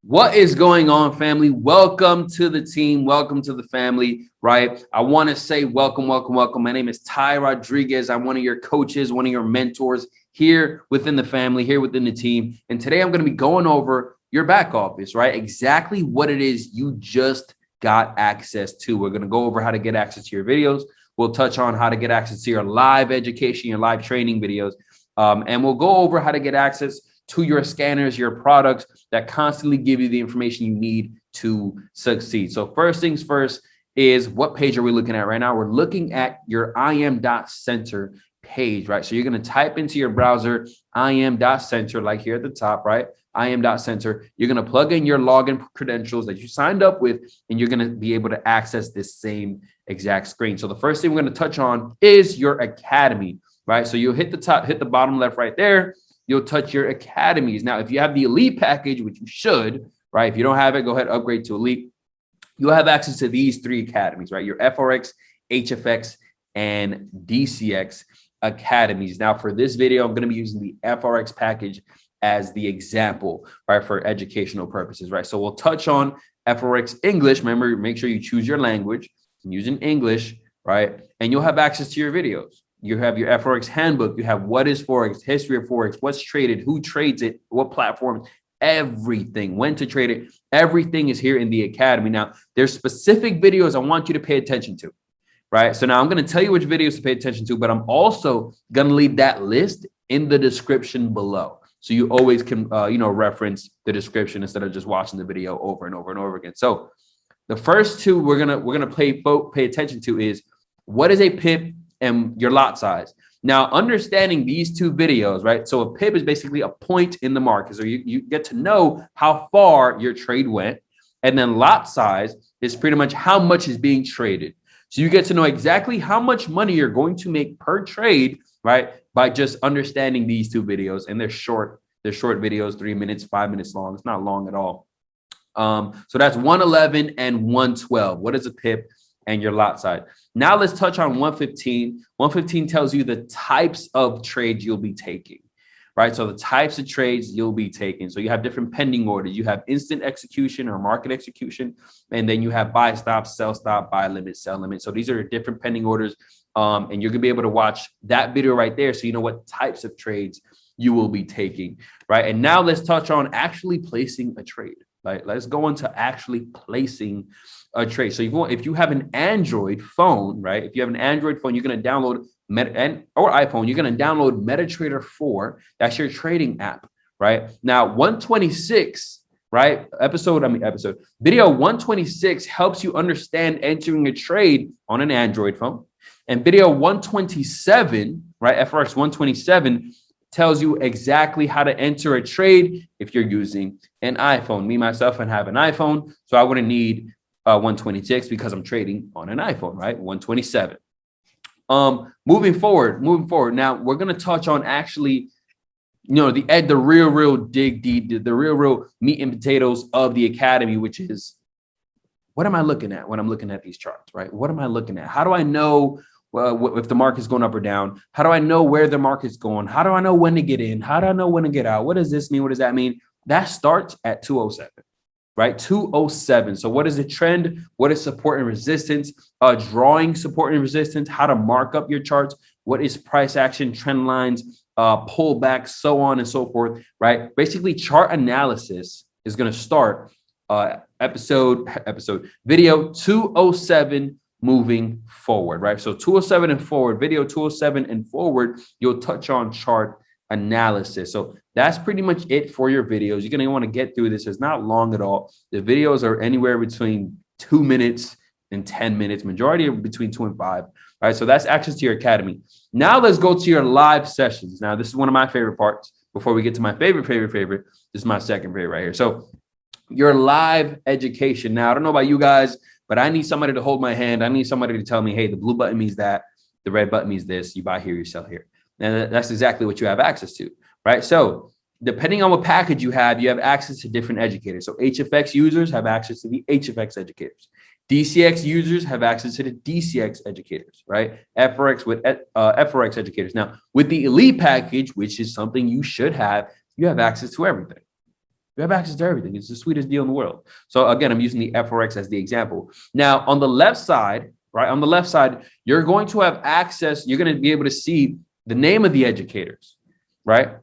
What is going on, family? Welcome to the team. Welcome to the family, right? I want to say welcome. My name is Ty Rodriguez. I'm one of your coaches, one of your mentors here within the family, here within the team. And today I'm going to be going over your back office, right? Exactly what it is you just got access to. We're going to go over how to get access to your videos. We'll touch on how to get access to your live education, your live training videos. And we'll go over how to get access to your scanners, your products that constantly give you the information you need to succeed. So first things first is, what page are we looking at right now? We're looking at your im.center page, right? So you're going to type into your browser im.center, like here at the top, right? im.center. You're going to plug in your login credentials that you signed up with, and you're going to be able to access this same exact screen. So the first thing we're going to touch on is your academy, right? So you'll hit the top, hit the bottom left right there. You'll touch your academies. Now, if you have the elite package, which you should, right? If you don't have it, go ahead, upgrade to elite. You'll have access to these three academies, right? Your FRX, HFX, and DCX academies. Now, for this video, I'm going to be using the FRX package as the example, right? For educational purposes, right? So we'll touch on FRX English. Remember, make sure you choose your language and using English, right? And you'll have access to your videos. You have your FRX handbook. You have what is Forex, history of Forex, what's traded, who trades it, what platforms, everything, when to trade it. Everything is here in the academy. Now, there's specific videos I want you to pay attention to, right? So now I'm going to tell you which videos to pay attention to, but I'm also going to leave that list in the description below. So you always can, reference the description instead of just watching the video over and over and over again. So the first two we're gonna pay attention to is, what is a pip and your lot size. Now, understanding these two videos, right? So a pip is basically a point in the market. So you get to know how far your trade went. And then lot size is pretty much how much is being traded. So you get to know exactly how much money you're going to make per trade, right? By just understanding these two videos. And they're short videos, 3 minutes, 5 minutes long. It's not long at all. So that's 111 and 112. What is a pip and your lot size? Now let's touch on 115. 115 tells you the types of trades you'll be taking, right? So the types of trades you'll be taking. So you have different pending orders. You have instant execution or market execution, and then you have buy stop, sell stop, buy limit, sell limit. So these are different pending orders, and you're gonna be able to watch that video right there, so you know what types of trades you will be taking, right? And now let's touch on actually placing a trade. Right? Let's go into actually placing a trade. So if you have an Android phone, right? If you have an Android phone, you're going to download or iPhone, you're going to download MetaTrader 4. That's your trading app, right? Now, 126, right? Video 126 helps you understand entering a trade on an Android phone. And video 127, right? FRX 127 tells you exactly how to enter a trade if you're using an iPhone. Me, myself, and have an iPhone, so I wouldn't need 126 because I'm trading on an iPhone, right? 127. Moving forward. Now we're gonna touch on actually, the real dig deep, the real meat and potatoes of the academy, which is, what am I looking at when I'm looking at these charts, right? What am I looking at? How do I know if the market's going up or down? How do I know where the market's going? How do I know when to get in? How do I know when to get out? What does this mean? What does that mean? That starts at 207, right? 207. So what is the trend? What is support and resistance? Drawing support and resistance, how to mark up your charts. What is price action, trend lines, pullback, so on and so forth, right? Basically, chart analysis is going to start video 207 moving forward, right? So 207 and forward, video 207 and forward, you'll touch on chart analysis. So that's pretty much it for your videos. You're going to want to get through this. It's not long at all. The videos are anywhere between 2 minutes and 10 minutes, majority are between 2 and 5, right? So that's access to your academy. Now let's go to your live sessions. Now, this is one of my favorite parts. Before we get to my favorite, this is my second favorite right here. So your live education. Now, I don't know about you guys, but I need somebody to hold my hand. I need somebody to tell me, hey, the blue button means that, the red button means this. You buy here, you sell here. And that's exactly what you have access to, right? So depending on what package you have access to different educators. So HFX users have access to the HFX educators. DCX users have access to the DCX educators, right? FRX with FRX educators. Now, with the elite package, which is something you should have, you have access to everything. You have access to everything. It's the sweetest deal in the world. So again, I'm using the Hfx as the example. Now, on the left side, right, on the left side, you're going to have access. You're going to be able to see the name of the educators, right?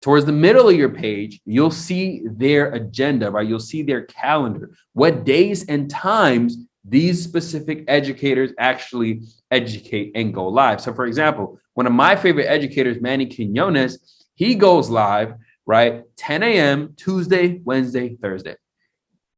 Towards the middle of your page, you'll see their agenda, right? You'll see their calendar, what days and times these specific educators actually educate and go live. So for example, one of my favorite educators, Manuel Quniones, he goes live, right? 10 a.m. Tuesday, Wednesday, Thursday.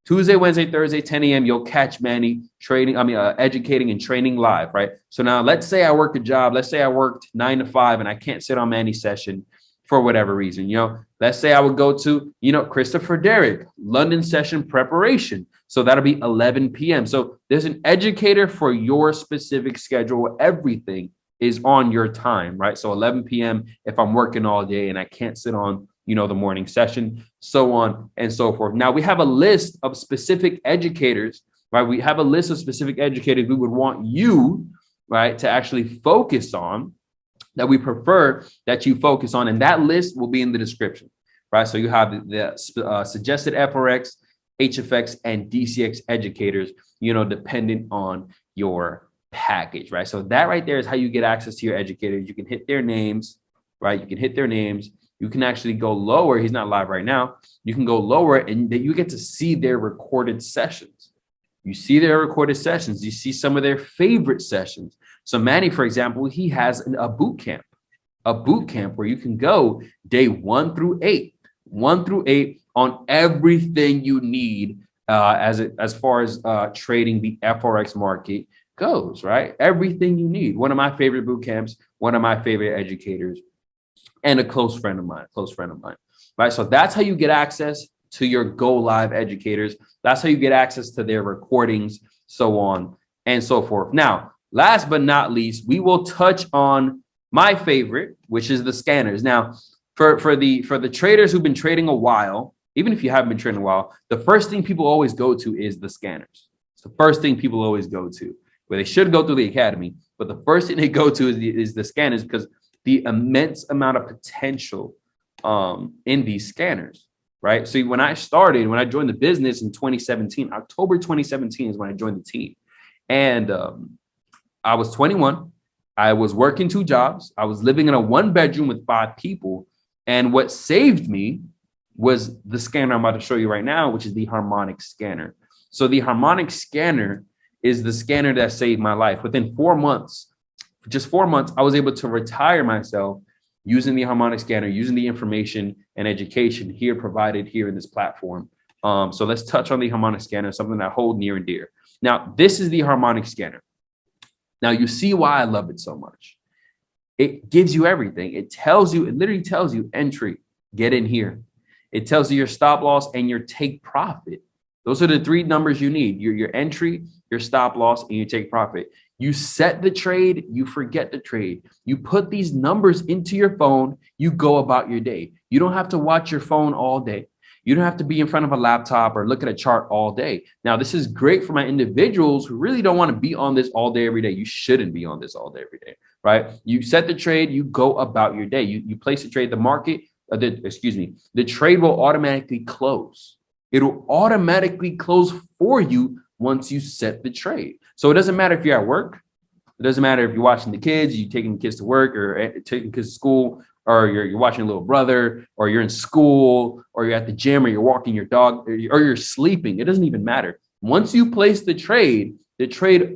Tuesday, Wednesday, Thursday, 10 a.m. You'll catch Manny educating and training live, right? So now let's say I work a job. Let's say I worked 9 to 5 and I can't sit on Manny's session for whatever reason. Let's say I would go to, Christopher Derrick, London session preparation. So that'll be 11 p.m. So there's an educator for your specific schedule. Everything is on your time, right? So 11 p.m. if I'm working all day and I can't sit on, the morning session, so on and so forth. Now we have a list of specific educators, right? We have a list of specific educators we would want you, right, to actually focus on, that we prefer that you focus on. And that list will be in the description, right? So you have the suggested FRX, HFX, and DCX educators, dependent on your package, right? So that right there is how you get access to your educators. You can hit their names, right? You can hit their names. You can actually go lower. He's not live right now. You can go lower and you get to see their recorded sessions. You see their recorded sessions. You see some of their favorite sessions. So Manny, for example, he has a boot camp where you can go day 1 through 8 on everything you need as far as trading the FRX market goes, right? Everything you need. One of my favorite boot camps, one of my favorite educators, and a close friend of mine, right? So that's how you get access to your GoLive educators. That's how you get access to their recordings, so on and so forth. Now, last but not least, we will touch on my favorite, which is the scanners. Now, for the traders who've been trading a while, even if you haven't been trading a while, the first thing people always go to is the scanners. It's the first thing people always go to, where they should go through the academy, but the first thing they go to is the scanners, because the immense amount of potential in these scanners, right? So when I joined the business in 2017, October 2017 is when I joined the team. And I was 21. I was working 2 jobs. I was living in a 1-bedroom with 5 people. And what saved me was the scanner I'm about to show you right now, which is the Harmonic Scanner. So the Harmonic Scanner is the scanner that saved my life. Within 4 months, just 4 months, I was able to retire myself using the Harmonic Scanner, using the information and education provided here in this platform. So let's touch on the Harmonic Scanner, something that I hold near and dear. Now, this is the Harmonic Scanner. Now, you see why I love it so much. It gives you everything. It literally tells you entry, get in here. It tells you your stop loss and your take profit. Those are the 3 numbers you need: your entry, your stop loss, and your take profit. You set the trade, you forget the trade. You put these numbers into your phone, you go about your day. You don't have to watch your phone all day. You don't have to be in front of a laptop or look at a chart all day. Now, this is great for my individuals who really don't want to be on this all day, every day. You shouldn't be on this all day, every day, right? You set the trade, you go about your day. You place the trade, the trade will automatically close. It'll automatically close for you once you set the trade. So it doesn't matter if you're at work. It doesn't matter if you're watching the kids, you're taking the kids to work or taking kids to school, or you're watching a little brother, or you're in school, or you're at the gym, or you're walking your dog, or you're sleeping. It doesn't even matter. Once you place the trade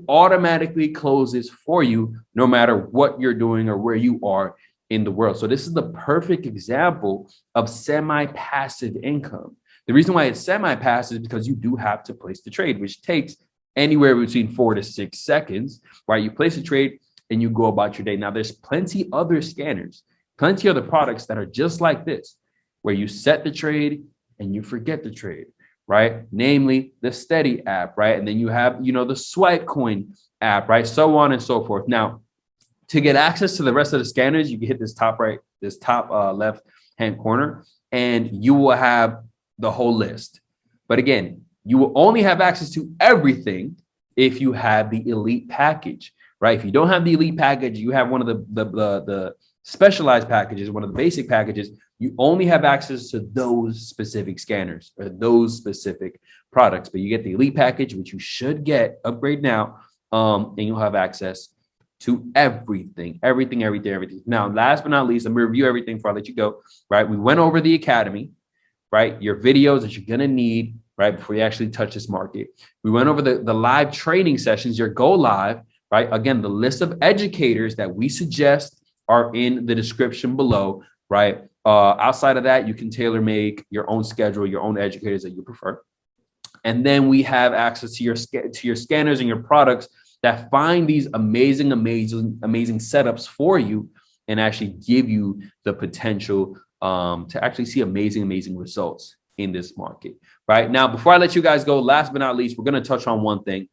automatically closes for you, no matter what you're doing or where you are in the world. So this is the perfect example of semi-passive income. The reason why it's semi-passive is because you do have to place the trade, which takes anywhere between 4 to 6 seconds, right? You place a trade and you go about your day. Now, there's plenty other scanners, plenty other products that are just like this, where you set the trade and you forget the trade, right? Namely the Steady app, right? And then you have, the Swipe Coin app, right? So on and so forth. Now, to get access to the rest of the scanners, you can hit this top left hand corner, and you will have the whole list. But again, you will only have access to everything if you have the elite package, right? If you don't have the elite package, you have one of the specialized packages, one of the basic packages, you only have access to those specific scanners or those specific products, but you get the elite package, which you should get, upgrade now, and you'll have access to everything. Now, last but not least, let me review everything before I let you go, right? We went over the academy, right? Your videos that you're going to need, right? Before you actually touch this market. We went over the live training sessions, your GoLive, right? Again, the list of educators that we suggest are in the description below, right? Outside of that, you can tailor make your own schedule, your own educators that you prefer. And then we have access to your scanners and your products that find these amazing setups for you and actually give you the potential to actually see amazing results in this market. Right now, before I let you guys go, last but not least, we're going to touch on one thing.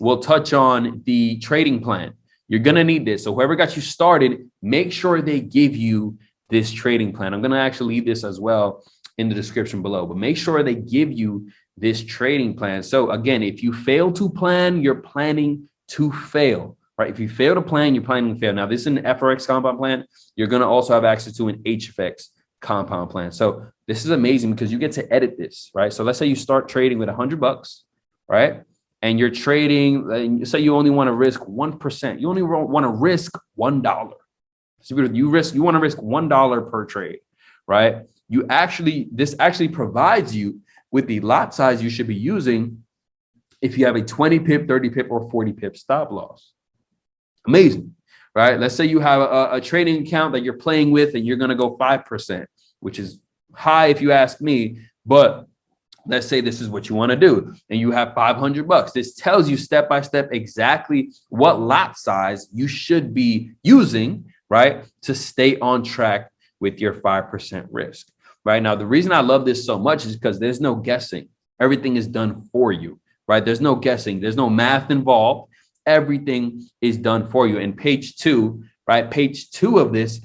We'll touch on the trading plan. You're going to need this. So whoever got you started, make sure they give you this trading plan. I'm going to actually leave this as well in the description below, but make sure they give you this trading plan. So again, if you fail to plan, you're planning to fail, right? If you fail to plan, you're planning to fail. Now, this is an Hfx Compound Plan. You're going to also have access to an Hfx Compound Plan. So this is amazing because you get to edit this, right? So let's say you start trading with $100, right? And you're trading, say you only want to risk 1%. You only want to risk $1. So you want to risk $1 per trade, right? This actually provides you with the lot size you should be using if you have a 20 pip, 30 pip, or 40 pip stop loss. Amazing, right? Let's say you have a trading account that you're playing with and you're going to go 5%, which is high if you ask me, but let's say this is what you want to do and you have $500. This tells you step by step exactly what lot size you should be using, right, to stay on track with your 5% risk. Right now, the reason I love this so much is because there's no guessing. Everything is done for you, right? There's no guessing. There's no math involved. Everything is done for you. And page 2, right? Page 2 of this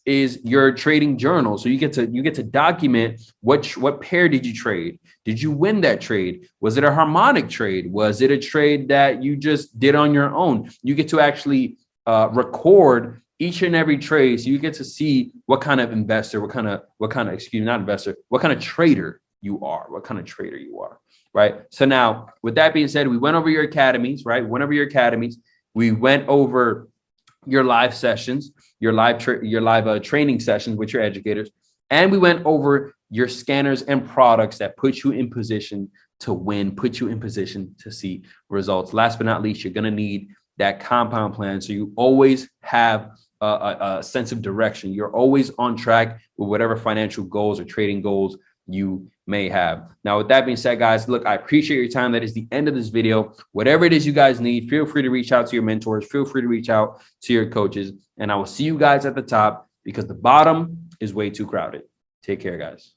is your trading journal. So you get to document what pair did you trade? Did you win that trade? Was it a harmonic trade? Was it a trade that you just did on your own? You get to actually record each and every trade, so you get to see what kind of investor, what kind of trader you are, right? So now, with that being said, we went over your academies, right? We went over your live sessions, your live training sessions with your educators, and we went over your scanners and products that put you in position to win, put you in position to see results. Last but not least, you're going to need that compound plan, so you always have a sense of direction. You're always on track with whatever financial goals or trading goals you may have. Now, with that being said, guys, look, I appreciate your time. That is the end of this video. Whatever it is you guys need, feel free to reach out to your mentors. Feel free to reach out to your coaches. And I will see you guys at the top because the bottom is way too crowded. Take care, guys.